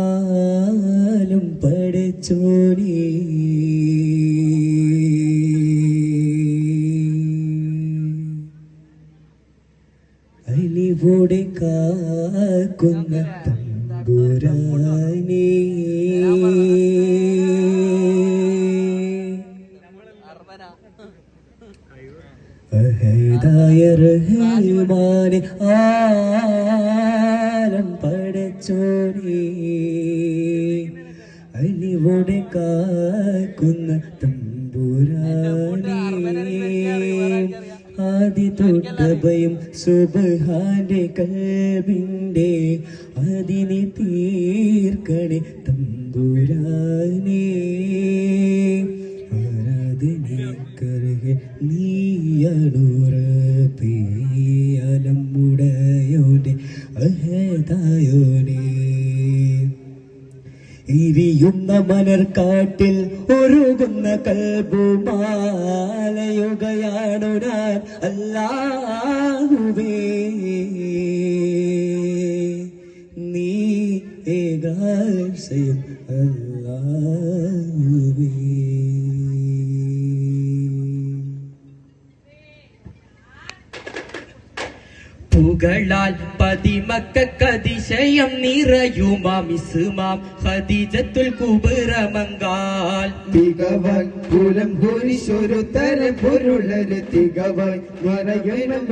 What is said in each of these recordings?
ആലും പഠിച്ചോനേ അലിവോടെ കാക്കുന്ന തമ്പുരാനേ അഹദായ റഹ്മാനെ ആലം പടച്ചോനേ അലിവോടെ കാക്കുന്ന തമ്പുരാനേ ആദി തൊട്ടഭയം സുബ്ഹാന്റെ കൽബിന്റെ അതിനെ തീർക്കണേ തമ്പുരാനേ ആരാധനക്കർഹെ നീയാണുറപ്പേ അലമുടയോനെ അഹദായോനെ ഇരിയുന്ന മലർക്കാട്ടിൽ ഒരുകുന്ന കൽബുമാലയുകയാണു ഞാൻ അല്ലാഹുവേ നീ ഏകാശയം അല്ലാഹുവേ. പുകളാൽ പതിമക്കതിശയം നിറയുമാം ഖദീജത്തുൽ കുബ്രമങ്കാൽ തികവാൻ കുലം പുരിശൊരു തരം പൊരുളന് തികവാൻ മറയണം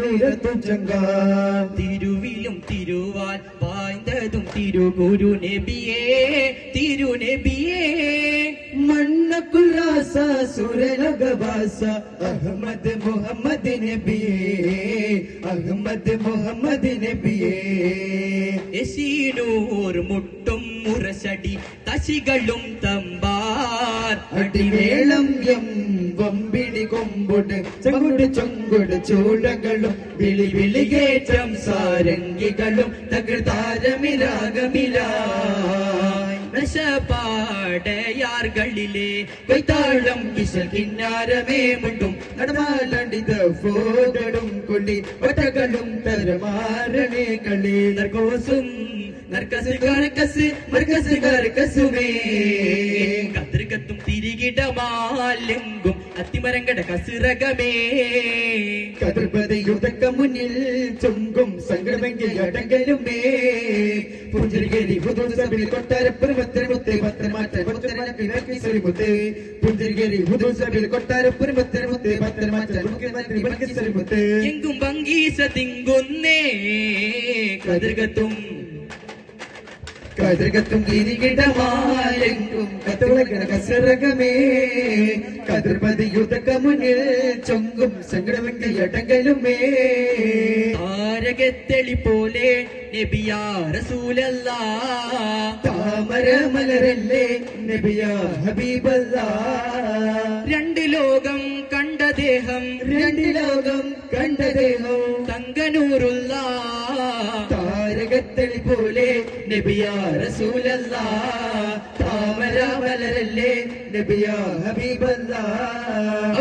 തുഞ്ചങ്കാൽ തിരുവിലും തിരുവാൽ വായ്ന്നതും തിരുഗുരു നബിയേ തിരുനബിയേ മണ്ണക്കുൽ റാസ സുരലഗവാസ അഹമ്മദ് മുഹമ്മദ് നബിയേ അഹമ്മദ് മുഹമ്മദ് നബിയേ എശീനൂർ മുട്ടും മുറശടി തശികളും തമ്പാർ അടിമേളം വമ്പിളി കൊമ്പുട് ചങ്കുട് ചൊങ്കുട് ചൂടകളും വിളി വിളികേറ്റം സാരംഗികളും തകൃതാരമിരാഗമില നശപാടയാർകളിലെ കൈത്താളം കിന്നാരമേ മുട്ടും നടമാലണ്ടിത ഫോകളും കൊള്ളി ഒറ്റകളും തരമാരണേ കളി നർക്കോസും നർക്കസുമേ കതിർകത്തും തിരികിടമാലെങ്കും അത്തിമരങ്കട കസിറകമേ കതിർപതയുതക്ക മുന്നിൽ ചുങ്കും സംഘമെങ്കിൽ അടങ്കലുമേ പുഞ്ചിരികേരി ഹുദൂസബിൽ കൊട്ടാരപ്പുറമത്തരമുത്തേ പത്രമാറ്റ പുഞ്ചിരികേരി ഹുദൂസബിൽ കൊട്ടാരപ്പുറമത്തരമുത്തേ പത്രമാറ്റ എങ്കും ഭംഗീസ തിങ്കുന്നേ കതിർകത്തും കതിർകത്തും ഗിരികിടമാലെങ്കും കത്തുളകണ കസറകമേ കതിർപതിയുതക്ക മുന്നിൽ ചൊങ്കും സങ്കടമെങ്കിൽ അടങ്കലുമേ താരകത്തെളി പോലെ നബിയാ റസൂലല്ലാ താമര മലരല്ലേ നബിയാ ഹബീബല്ലാ രണ്ട് ലോകം കണ്ട ദേഹം രണ്ട് ലോകം കണ്ട ദേഹം തങ്കനൂറുള്ള താരകത്തെളി പോലെ നബിയാ റസൂലല്ലാ താമര മലരല്ലേ നബിയാ ഹബീബല്ലാ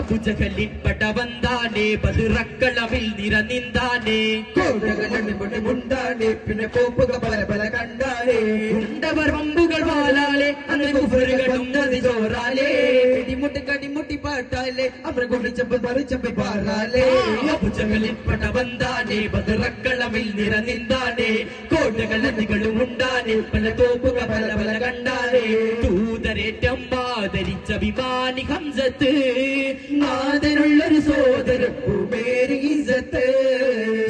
അബുജഹലിൻ പടവന്താനേ ബദറക്കളമിൽ നിറനിന്താനേ കോടകളുണ്ട് മുണ്ടാനേ പിന്നെ പോപ്പുക പല പല കണ്ടാലേ ഉണ്ടവർ വമ്പുകൾ വാലാലേ അന്ന് കുഫറുകളും നദി ചോറാലേ കടിമുട്ടി പാട്ടാലേ അവർ കുടിച്ചപ്പോൾ പറിച്ചപ്പോൾ പാറാലേ അബുജഹലിൻ പടവന്താനേ ബദറക്കളമിൽ നിറനിന്താനേ കോട്ടകൾ നദികളും ഉണ്ടാനേ പല തോപ്പുക പല പല കണ്ടാലേ ദൂതരേറ്റം ആദരിച്ച വിമാനി ഹംസത്ത് നാദനുള്ളൊരു സോദര പൂമേരി ഇസത്ത്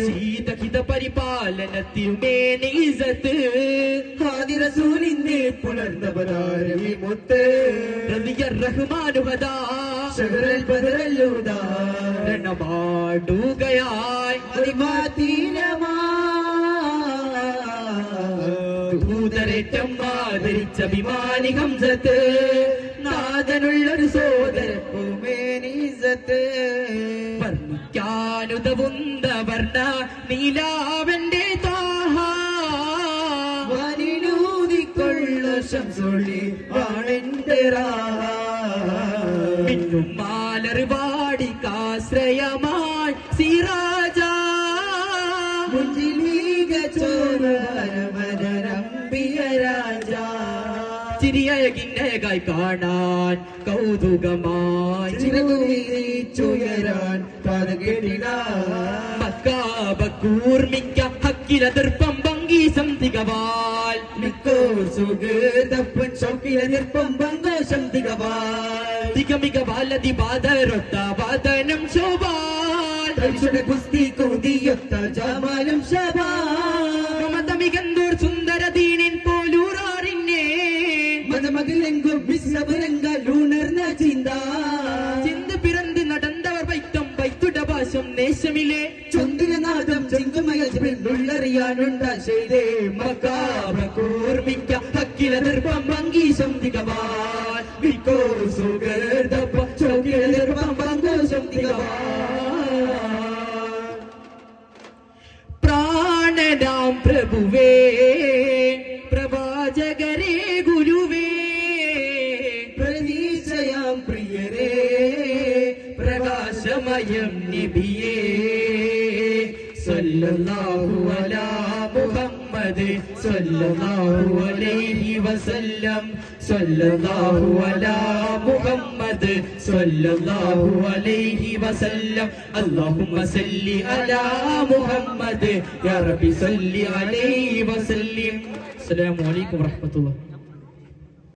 ശീതഹിത പരിപാലനത്തിരുമേനി ഇസത്ത് ഹാദി റസൂലിനെ പുലർന്നവരാരവി മുത്ത് റളിയർ റഹ്മാനുഹദാ ശഹറൽ ബദറല്ലുദാ രണമാടുകയായി അതിമാതീനമാ ദൂതരേറ്റം ആദരിച്ച വിമാനി ഹംസത്ത് നാദനുള്ളൊരു സോദര പൂമേരി ഇസത്ത് വർണ്ണിക്കാനുതവുന്ന വർണ്ണ നീലാവന്റെ താഹ വാനിലൂതിക്കൊള്ള ശംസുള്ളി വാണെന്റെ മിന്നും മാലർ പാടി ഞങ്ങൾക്കാശ്രയമായി സിറാജ മുഞ്ചിലീക ചോരമരമ്പിയ രാജ ചിരിയഴകിന്നഴകായി കാണാൻ കൗതുകമായി ചിറകുയരാൻ കൂർമിക്ക ഹക്കിലതിർപ്പം ഭംഗീസം തികവാൽ മിക്കോർ സുഗതപ്പൻ ശൗക്കിലതിർപ്പം ഭംഗോഷം തികവാൽ തികമിക ബാലതി ബാധരൊത്ത വാദനം ശോഭാൽ തൽസുട കുസ്തി കുതിയൊത്ത ജമാലും ശബാൽ മതമികന്തൂർ സുന്ദര ദീനിൻ പോലൂറാറിന്നെ മതമകിലെങ്കും വിശ്വരങ്ങളുണർന്ന ചിന്ത ചിന്ത പിറந்து നടന്നവർ വൈത്തം വൈത്തുട ഭാഷം നേശമിലെ ചൊന്തിരനാഥം ചെങ്കുമയുള്ളറിയാനുണ്ട ചെയ്തേ കൂർമിക്ക ഹക്കിലതിർപ്പം ഭംഗീസം തികവാൽ വിക്കോ സുഗതപ്പം ചോക്കിലതിർപ്പം ഭംഗോഷം തികവാൽ പ്രാണനാം പ്രഭുവേ പ്രവാചകരേ ഗുരുവേ പ്രതീക്ഷയാം പ്രിയരേ പ്രകാശമയം നബിയേ സല്ലല്ലാഹു അലാ മുഹമ്മദ് സല്ലല്ലാഹു അലൈഹി വസല്ലം സല്ലല്ലാഹു അലാ മുഹമ്മദ് സല്ലല്ലാഹു അലൈഹി വസല്ലം അല്ലാഹുമ്മ സല്ലി അലാ മുഹമ്മദ് യാ റബ്ബി സല്ലി അലൈഹി വസല്ലം അസ്സലാമു അലൈക്കും വറഹ്മത്തുള്ളാഹി